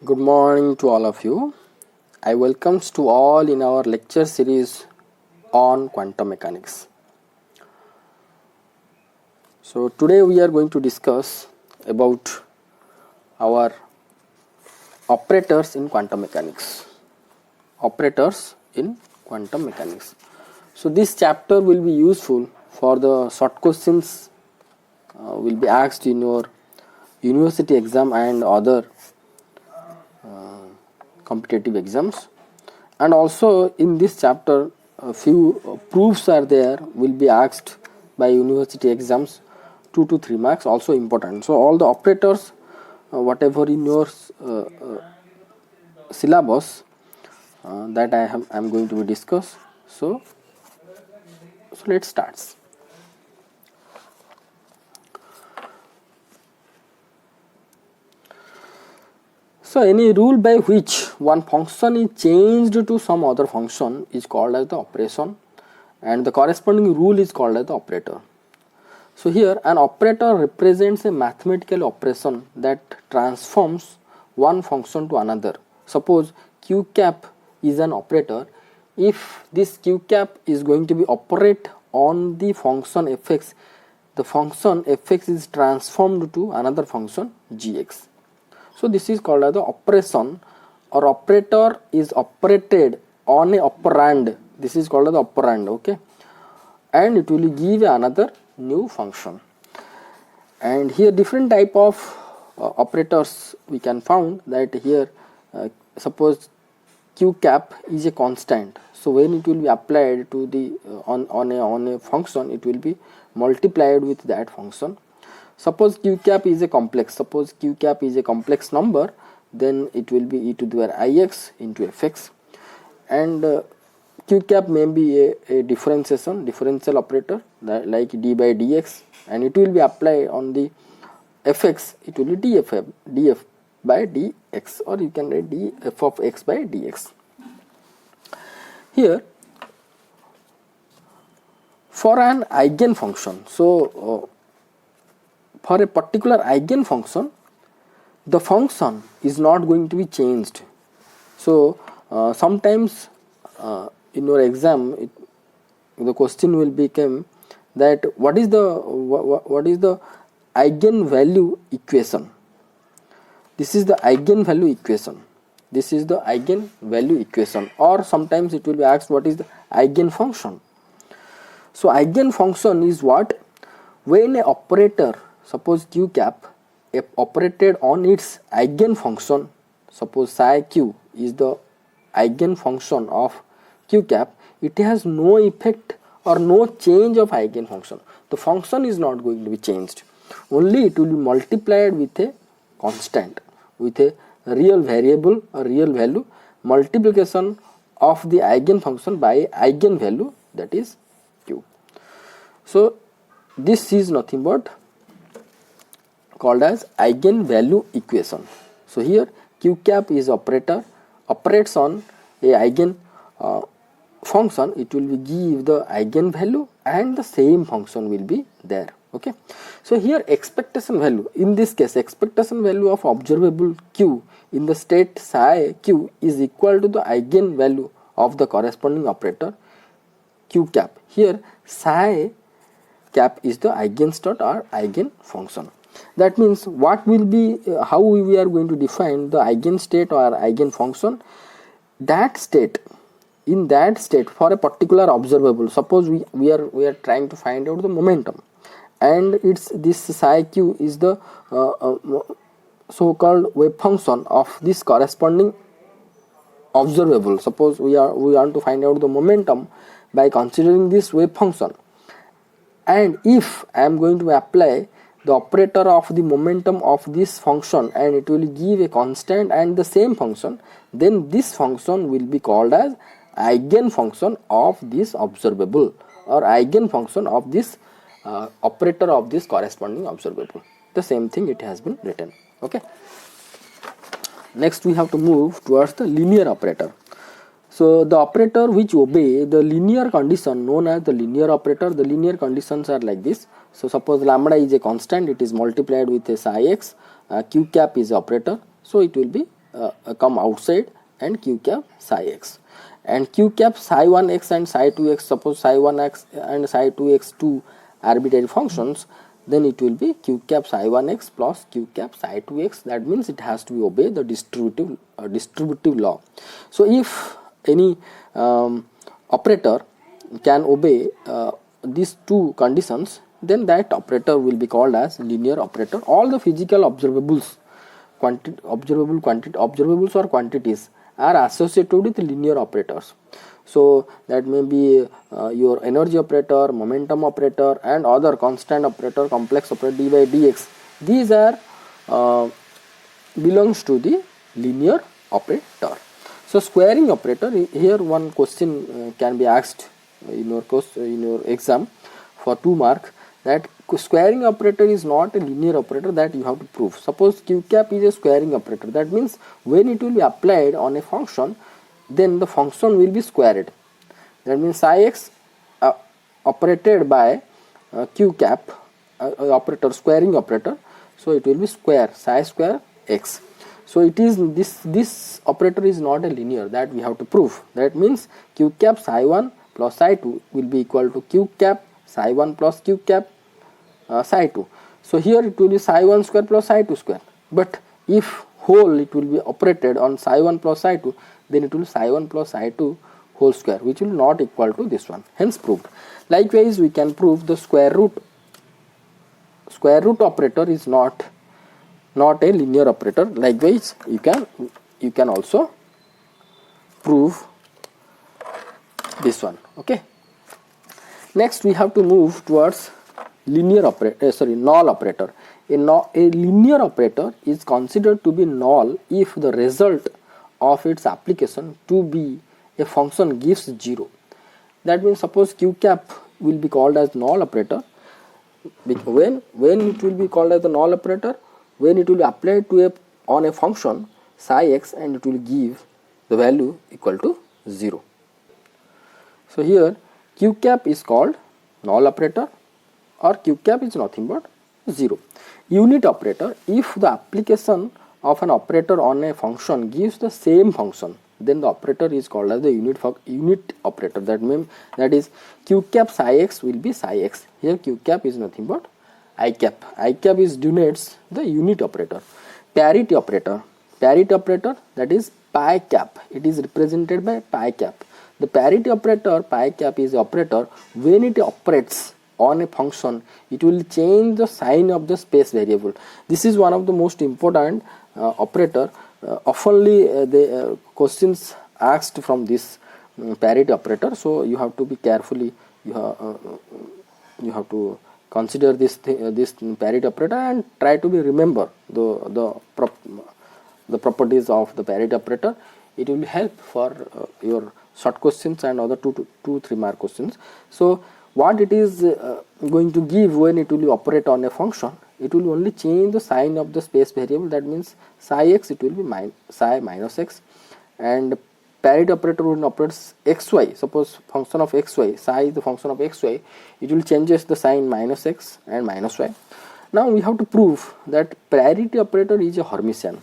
Good morning to all of you. I welcomes to all in our lecture series on quantum mechanics. So today we are going to discuss about our operators in quantum mechanics. Operators in quantum mechanics. So this chapter will be useful for the short questions will be asked in your university exam and other competitive exams, and also in this chapter a few proofs are there will be asked by university exams, 2 to 3 marks, also important. So all the operators whatever in your syllabus that I'm going to be discuss. So let's start. So any rule by which one function is changed to some other function is called as the operation, and the corresponding rule is called as the operator. So here an operator represents a mathematical operation that transforms one function to another. Suppose q cap is an operator. If this q cap is going to be operate on the function fx, the function fx is transformed to another function gx. So this is called as the operation, or operator is operated on a operand. This is called as the operand, okay, and it will give another new function. And here different type of operators we can found that here suppose q cap is a constant. So when it will be applied to the on a function, it will be multiplied with that function. Suppose q cap is a complex. Suppose q cap is a complex number, then it will be e to the power ix into fx, and q cap may be a differential operator like d by dx, and it will be applied on the fx. It will be df by dx, or you can write df of x by dx. Here for an eigenfunction, so for a particular eigenfunction, the function is not going to be changed. So sometimes in your exam the question will become that what is the eigenvalue equation. This is the eigenvalue equation. This is the eigenvalue equation, or sometimes it will be asked what is the eigenfunction. So eigenfunction is what, when a operator, suppose q cap, if operated on its eigenfunction, suppose psi q is the eigenfunction of q cap, it has no effect or no change of eigenfunction. The function is not going to be changed, only it will be multiplied with a constant, with a real variable or real value, multiplication of the eigenfunction by eigenvalue, that is q. So this is nothing but called as eigenvalue equation. So here q cap is operator, operates on a eigen function, it will be give the eigenvalue and the same function will be there, okay. So here expectation value, in this case expectation value of observable q in the state psi q is equal to the eigenvalue of the corresponding operator q cap. Here psi cap is the eigenstate or eigenfunction. That means what will be how we are going to define the eigenstate or eigenfunction. That state, in that state for a particular observable, suppose we are trying to find out the momentum, and it's this psi q is the so called wave function of this corresponding observable. Suppose we want to find out the momentum by considering this wave function, and if I am going to apply the operator of the momentum of this function and it will give a constant and the same function, then this function will be called as eigenfunction of this observable, or eigenfunction of this operator of this corresponding observable. The same thing it has been written, okay. Next we have to move towards the linear operator. So the operator which obey the linear condition known as the linear operator. The linear conditions are like this. So suppose lambda is a constant, it is multiplied with a psi x, q cap is operator, so it will be come outside, and q cap psi x. And q cap psi 1x and psi 2x, suppose psi 1x and psi 2x two arbitrary functions, then it will be q cap psi 1x plus q cap psi 2x. That means it has to be obey the distributive law. So if any operator can obey these two conditions, then that operator will be called as linear operator. All the physical observables, observables or quantities are associated with linear operators. So that may be your energy operator, momentum operator, and other constant operator, complex operator, d by dx. These are belongs to the linear operator. So squaring operator, here one question can be asked in your exam for 2 mark, that squaring operator is not a linear operator, that you have to prove. Suppose q cap is a squaring operator, that means when it will be applied on a function, then the function will be squared. That means psi x operated by q cap operator, squaring operator, so it will be square psi square x. So it is this operator is not a linear, that we have to prove. That means q cap psi 1 plus psi 2 will be equal to q cap psi 1 plus q cap psi 2. So here it will be psi 1 square plus psi 2 square, but if whole it will be operated on psi 1 plus psi 2, then it will be psi 1 plus psi 2 whole square, which will not equal to this one, hence proved. Likewise, we can prove the square root operator is not a linear operator. Likewise, you can also prove this one. Okay. Next, we have to move towards null operator. A linear operator is considered to be null if the result of its application to be a function gives 0. That means suppose q cap will be called as null operator. When it will be called as the null operator, when it will be applied to on a function psi x, and it will give the value equal to 0. So here q cap is called null operator, or q cap is nothing but 0. Unit operator, if the application of an operator on a function gives the same function, then the operator is called as the unit operator. That is q cap psi x will be psi x. Here q cap is nothing but I cap. I cap is denotes the unit operator. Parity operator, that is pi cap. It is represented by pi cap. The parity operator, pi cap, is the operator when it operates on a function, it will change the sign of the space variable. This is one of the most important operator. Oftenly the questions asked from this parity operator, so you have to be carefully, you have to consider this parity operator and try to be remember the properties of the parity operator. It will help for your short questions and other 2-3 mark questions. So what it is going to give when it will operate on a function, it will only change the sign of the space variable. That means psi x, it will be psi minus x, and parity operator when operates xy, suppose function of xy, psi is the function of xy, it will changes the sign minus x and minus y. Now we have to prove that parity operator is a Hermitian.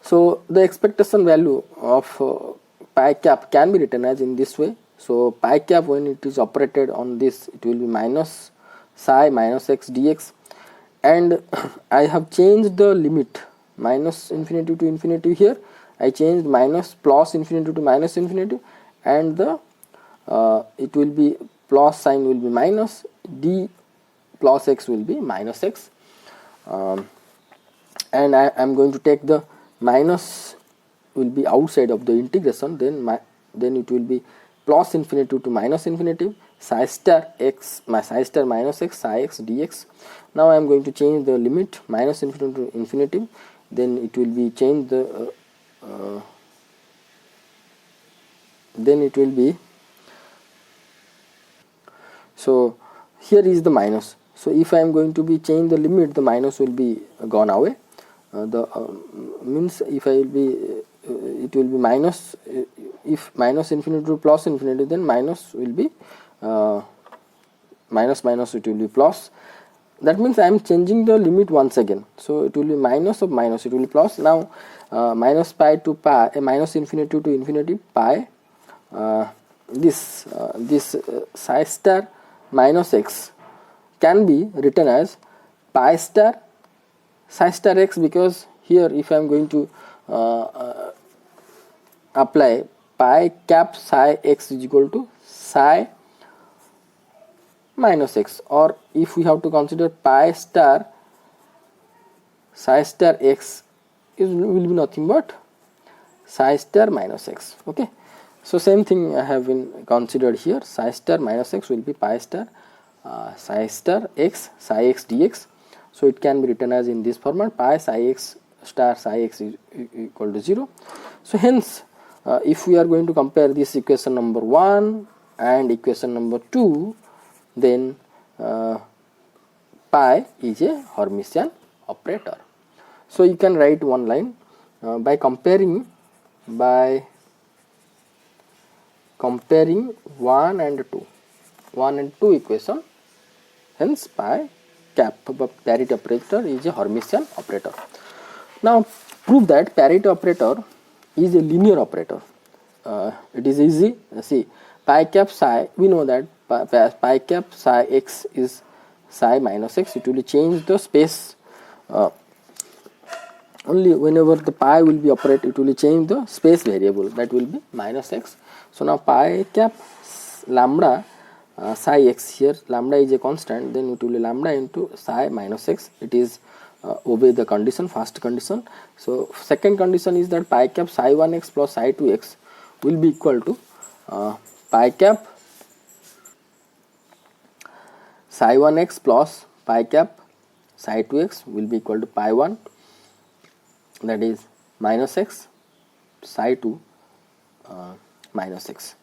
So the expectation value of pi cap can be written as in this way. So pi cap, when it is operated on this, it will be minus psi minus x dx, and I have changed the limit minus infinity to infinity. Here I changed minus plus infinity to minus infinity, and the it will be plus sign will be minus, d plus x will be minus x, and I am going to take the minus will be outside of the integration, then it will be plus infinity to minus infinity, psi star x, psi star minus x, psi x dx. Now I am going to change the limit minus infinity to infinity, then it will be changed the then it will be, so here is the minus. So if I am going to be change the limit, the minus will be gone away. Means if I will be it will be minus, if minus infinity to plus infinity, then minus will be minus minus, it will be plus, that means I am changing the limit once again. So it will be minus of minus, it will be plus. Now minus pi to pi, minus infinity to infinity pi, this psi star minus x can be written as pi star psi star x, because here if I am going to apply pi cap psi x is equal to psi minus x, or if we have to consider pi star psi star x will be nothing but psi star minus x. Okay, so same thing I have been considered here. Psi star minus x will be pi star psi star x psi x dx. So it can be written as in this format, pi psi x star psi x is equal to 0. So hence if we are going to compare this equation number 1 and equation number 2, then pi is a Hermitian operator. So you can write one line by comparing 1 and 2 equation, hence pi cap parity operator is a Hermitian operator. Now prove that parity operator is a linear operator. It is easy. See, pi cap psi, we know that pi cap psi x is psi minus x. It will change the space only whenever the pi will be operated. It will change the space variable, that will be minus x. So now pi cap lambda psi x, here lambda is a constant, then it will be lambda into psi minus x. It is obey the condition, first condition. So second condition is that pi cap psi 1x plus psi 2x will be equal to pi cap psi 1x plus pi cap psi 2x will be equal to pi 1, that is minus x, psi 2 minus x.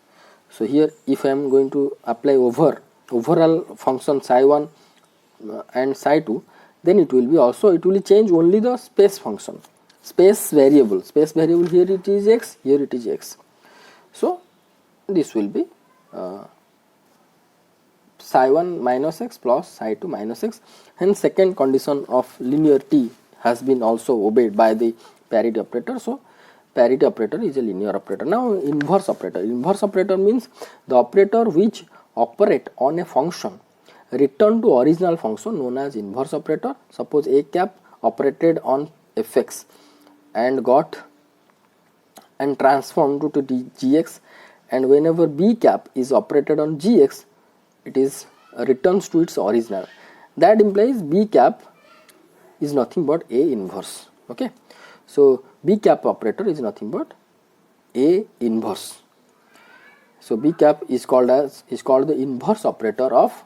So here if I am going to apply overall function psi 1 and psi 2, then it will be also, it will change only the space function, space variable here it is x, here it is x. So this will be psi 1 minus x plus psi 2 minus x. Hence second condition of linearity has been also obeyed by the parity operator. So parity operator is a linear operator. Now inverse operator means the operator which operate on a function return to original function, known as inverse operator. Suppose a cap operated on fx and transformed to gx, and whenever b cap is operated on gx, it is returns to its original. That implies b cap is nothing but a inverse. Okay, so b cap operator is nothing but a inverse. So b cap is called the inverse operator of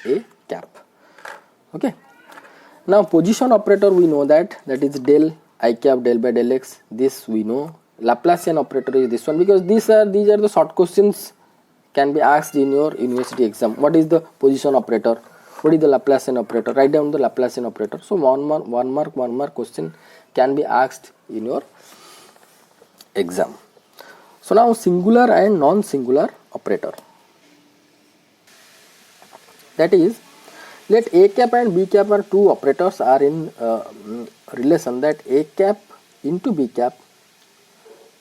a cap. Okay, now position operator, we know that is del I cap del by del x. This we know. Laplacian operator is this one, because these are the short questions can be asked in your university exam. What is the position operator? What is the Laplacian operator? Write down the Laplacian operator. So one mark question can be asked in your exam. So now singular and non-singular operator. That is, let a cap and b cap are two operators are in relation, that a cap into b cap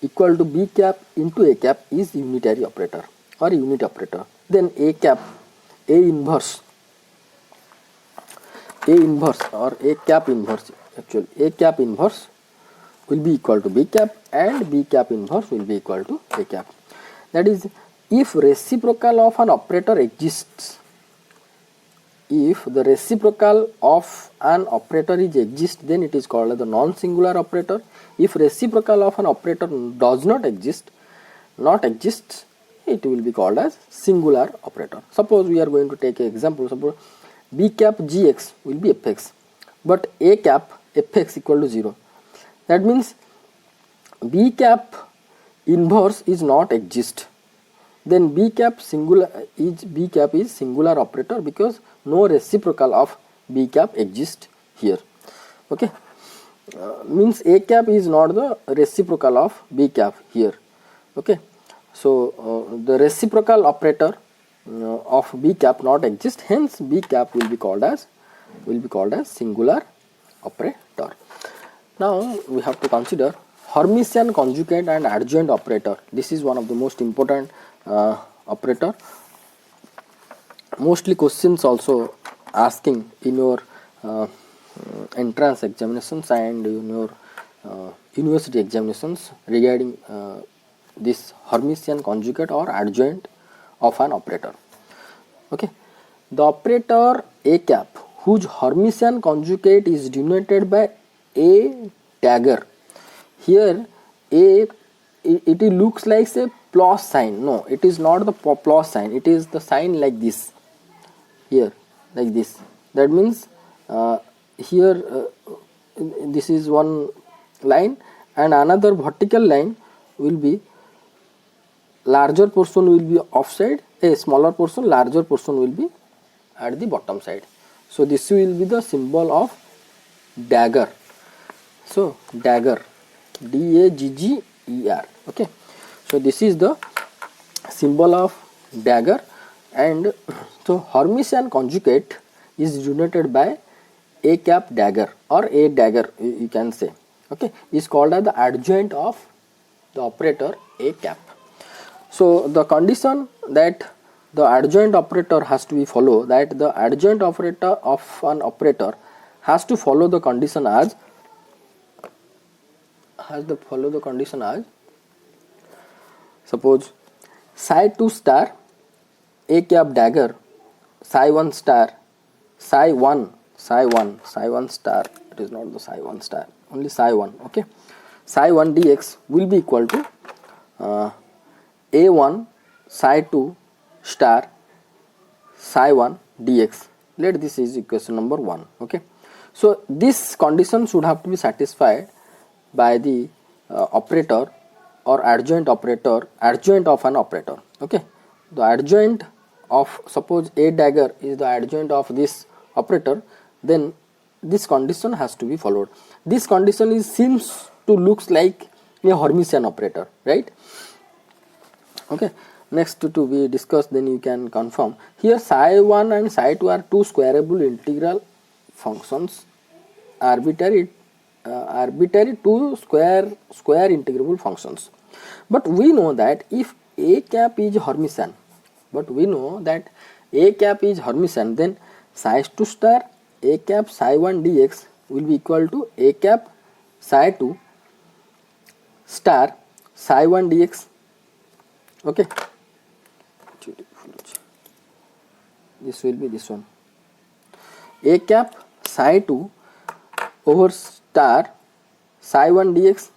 equal to b cap into a cap is unitary operator or unit operator. Then a cap, a inverse or a cap inverse, actually a cap inverse will be equal to b cap and b cap inverse will be equal to a cap. That is, if reciprocal of an operator exists, if the reciprocal of an operator is exist, then it is called as the non-singular operator. If reciprocal of an operator does not exist, it will be called as singular operator. Suppose we are going to take an example. Suppose b cap gx will be fx, but a cap fx equal to 0. That means b cap inverse is not exist. Then b cap is singular operator, because no reciprocal of b cap exists here. Okay, means a cap is not the reciprocal of b cap here. Okay, so the reciprocal operator of B cap not exist, hence B cap will be called as singular operator. Now we have to consider Hermitian conjugate and adjoint operator. This is one of the most important operator. Mostly questions also asking in your entrance examinations and in your university examinations regarding this Hermitian conjugate or adjoint of an operator. Okay, the operator A cap whose Hermitian conjugate is denoted by A dagger. Here A it looks like a plus sign. No, it is not the plus sign. It is the sign like this. Here like this. That means here this is one line and another vertical line will be larger portion will be offside, a smaller portion, larger portion will be at the bottom side. So this will be the symbol of dagger. So dagger, D-A-G-G-E-R. Okay, so this is the symbol of dagger, and so Hermitian conjugate is denoted by A cap dagger or A dagger, you can say. Okay, is called as the adjoint of the operator A cap. So the condition that the adjoint operator has to be followed, that the adjoint operator of an operator has to follow the condition as suppose psi 2 star A cap dagger, psi 1 star, psi 1 star, it is not the psi 1 star, only psi 1. Okay, psi 1 dx will be equal to A1 psi 2 star psi 1 dx. Let this is equation number 1. Okay, so this condition should have to be satisfied by the operator or adjoint operator, adjoint of an operator. Okay, the adjoint of, suppose A dagger is the adjoint of this operator, then this condition has to be followed. This condition seems to looks like a Hermitian operator, right? Okay, next to be discussed, then you can confirm. Here psi 1 and psi 2 are two squareable integral functions, arbitrary two square integrable functions. But we know that if A cap is Hermitian, then psi 2 star A cap psi 1 dx will be equal to A cap psi 2 star psi 1 dx. Okay, this will be this one, A cap psi 2 over star psi 1 dx.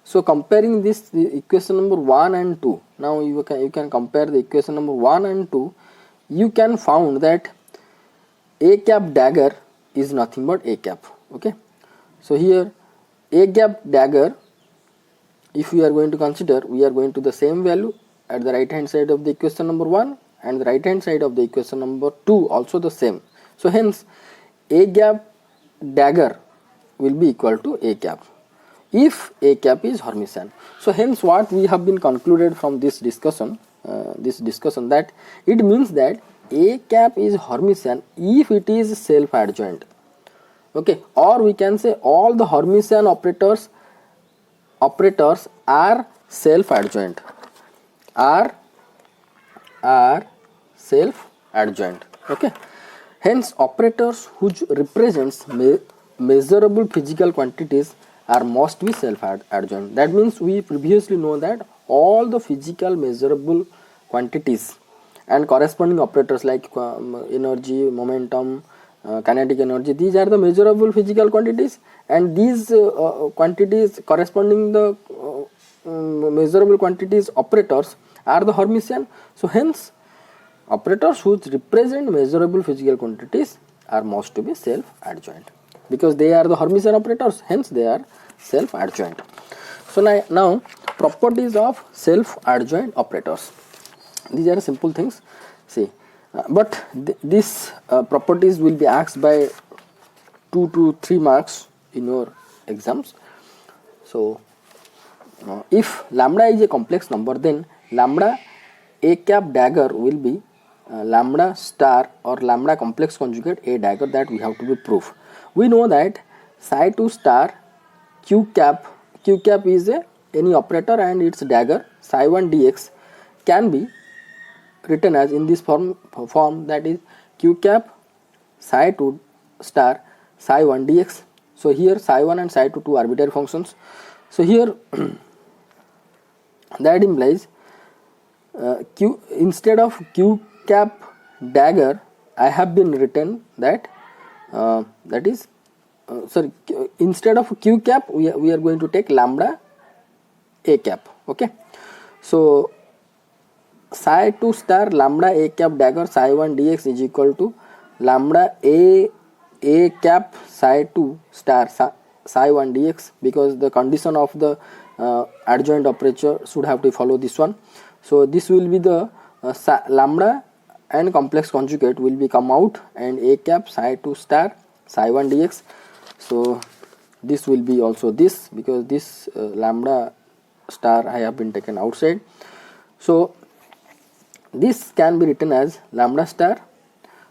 So comparing this, the equation number 1 and 2, now you can compare the equation number 1 and 2, you can found that A cap dagger is nothing but A cap. Okay, so here A cap dagger, if we are going to consider, we are going to the same value at the right hand side of the equation number 1 and the right hand side of the equation number 2 also the same. So hence A cap dagger will be equal to A cap if A cap is Hermitian. So hence what we have been concluded from this discussion, that it means that A cap is Hermitian if it is self adjoint. Okay, or we can say all the Hermitian operators are self adjoint, are self adjoint. Okay, hence operators which represents measurable physical quantities are must be self adjoint. That means we previously know that all the physical measurable quantities and corresponding operators like energy, momentum, kinetic energy, these are the measurable physical quantities, and these quantities corresponding the measurable quantities operators are the Hermitian. So hence operators which represent measurable physical quantities are must to be self adjoint, because they are the Hermitian operators, hence they are self adjoint. So now properties of self adjoint operators, these are simple things. See, but these properties will be asked by 2 to 3 marks in your exams. So if lambda is a complex number, then lambda A cap dagger will be lambda star or lambda complex conjugate A dagger, that we have to be proof. We know that psi 2 star q cap is any operator and its dagger psi 1 dx can be written as in this form, that is q cap psi 2 star psi 1 dx. So here psi 1 and psi 2 two arbitrary functions. So here that implies q instead of q cap dagger I have been written that that is instead of q cap we are going to take lambda a cap. Okay, so psi 2 star lambda a cap dagger psi 1 dx is equal to lambda a cap psi 2 star psi 1 dx, because the condition of the adjoint operator should have to follow this one. So this will be the lambda and complex conjugate will be come out, and a cap psi 2 star psi 1 dx. So this will be also this, because this lambda star I have been taken outside. So this can be written as lambda star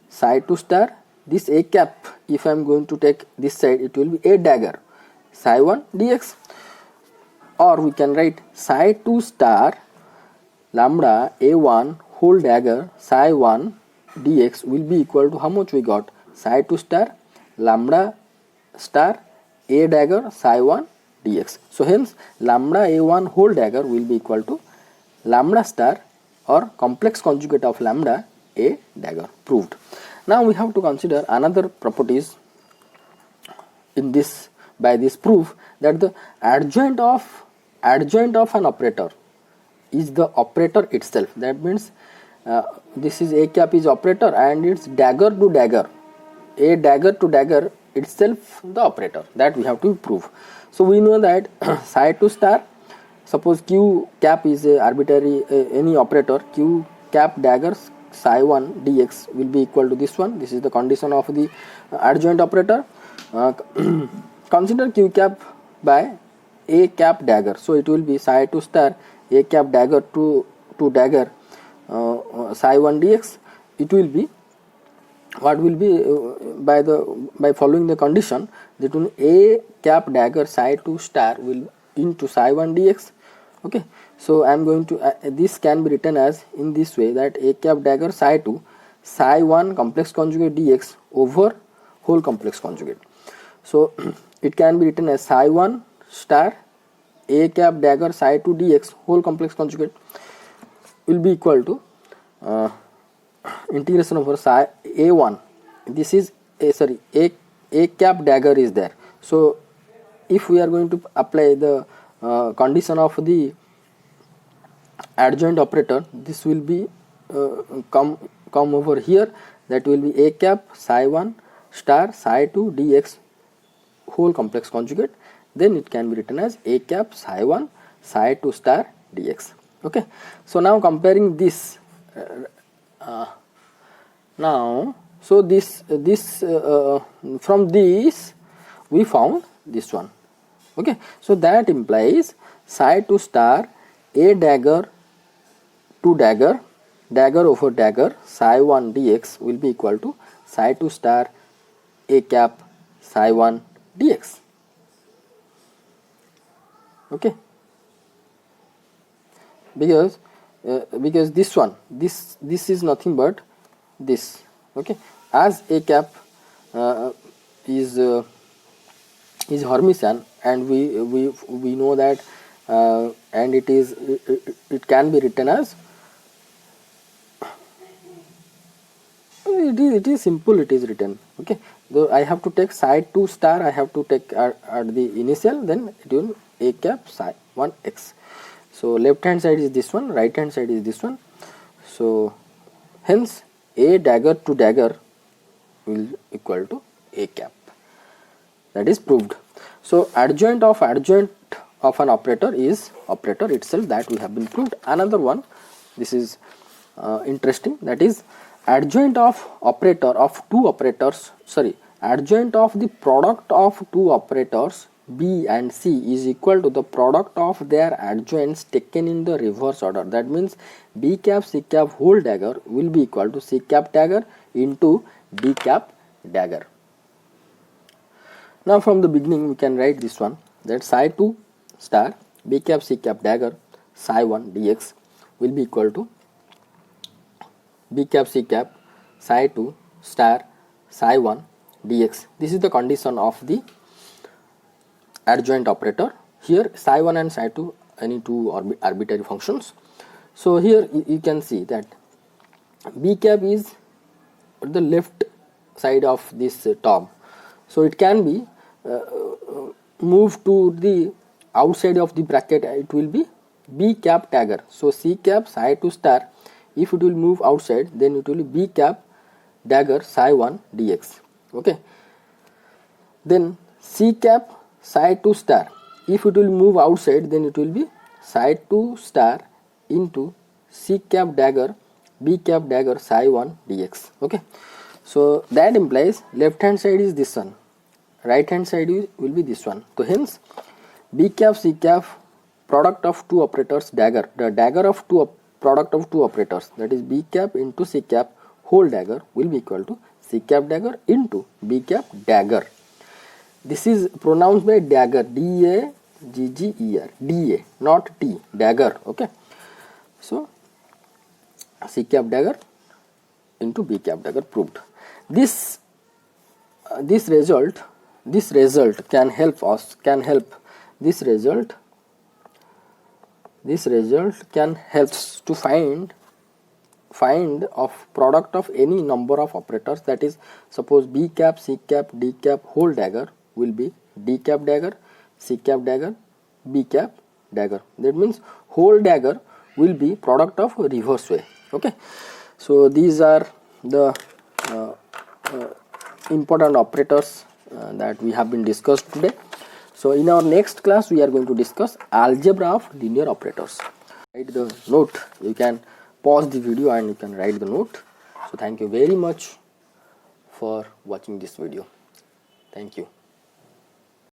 psi 2 star, this a cap, if I am going to take this side it will be a dagger psi 1 dx, or we can write psi 2 star lambda a1 whole dagger psi 1 dx will be equal to how much we got, psi 2 star lambda star a dagger psi 1 dx. So hence lambda a1 whole dagger will be equal to lambda star or complex conjugate of lambda a dagger, proved. Now we have to consider another properties in this, by this proof, that the adjoint of an operator is the operator itself. That means this is a cap is operator and its dagger to dagger, a dagger to dagger itself the operator, that we have to prove. So we know that psi 2 star, suppose q cap is a arbitrary any operator, q cap daggers psi 1 dx will be equal to this one. This is the condition of the adjoint operator. Consider q cap by a cap dagger, so it will be psi 2 star a cap dagger to dagger psi 1 dx. It will be what will be by following the condition, that will a cap dagger psi 2 star will into psi 1 dx. Okay, so I am going to this can be written as in this way, that a cap dagger psi 2 psi 1 complex conjugate dx over whole complex conjugate. So it can be written as psi 1 star a cap dagger psi 2 dx whole complex conjugate will be equal to integration over psi a1. This is a cap dagger is there. So if we are going to apply the condition of the adjoint operator, this will be come over here, that will be a cap psi 1 star psi 2 dx whole complex conjugate. Then it can be written as a cap psi 1 psi 2 star dx. Okay, so now comparing this now, so this from this we found this one. Okay, so that implies psi 2 star a dagger to dagger, dagger over dagger psi 1 dx will be equal to psi 2 star a cap psi 1 dx. Okay, because this one, this is nothing but this. Okay, as a cap is Hermitian, and we know that and it can be written as it is simple, it is written. Okay, though I have to take psi 2 star, I have to take at the initial, then it will a cap psi 1 x. So left hand side is this one, right hand side is this one. So hence a dagger to dagger will equal to a cap. That is proved. So adjoint of an operator is operator itself, that we have been proved. Another one, this is interesting, that is adjoint of operator of two operators, adjoint of the product of two operators B and C is equal to the product of their adjoints taken in the reverse order. That means B cap C cap whole dagger will be equal to C cap dagger into D cap dagger. Now from the beginning we can write this one, that psi 2 star B cap C cap dagger psi 1 dx will be equal to B cap C cap psi 2 star psi 1 dx. This is the condition of the adjoint operator. Here psi 1 and psi 2 any two arbitrary functions. So here you can see that B cap is at the left side of this term, so it can be moved to the outside of the bracket. It will be B cap dagger. So C cap psi 2 star, if it will move outside, then it will be B cap dagger psi 1 dx. Okay, then C cap psi 2 star, if it will move outside, then it will be psi 2 star into C cap dagger B cap dagger psi 1 dx. Okay, so that implies left hand side is this one, right hand side will be this one. So hence B cap C cap product of two operators dagger, the dagger of product of two operators, that is B cap into C cap whole dagger, will be equal to C cap dagger into B cap dagger. This is pronounced by dagger, D-A-G-G-E-R, D-A, not T, dagger. Okay, so C cap dagger into B cap dagger proved. This result can help us, this result can help to find of product of any number of operators, that is suppose B cap C cap D cap whole dagger will be D cap dagger C cap dagger B cap dagger. That means whole dagger will be product of reverse way. Okay, so these are the important operators that we have been discussed today. So in our next class we are going to discuss algebra of linear operators. Write the note, you can pause the video and you can write the note. So thank you very much for watching this video. Thank you.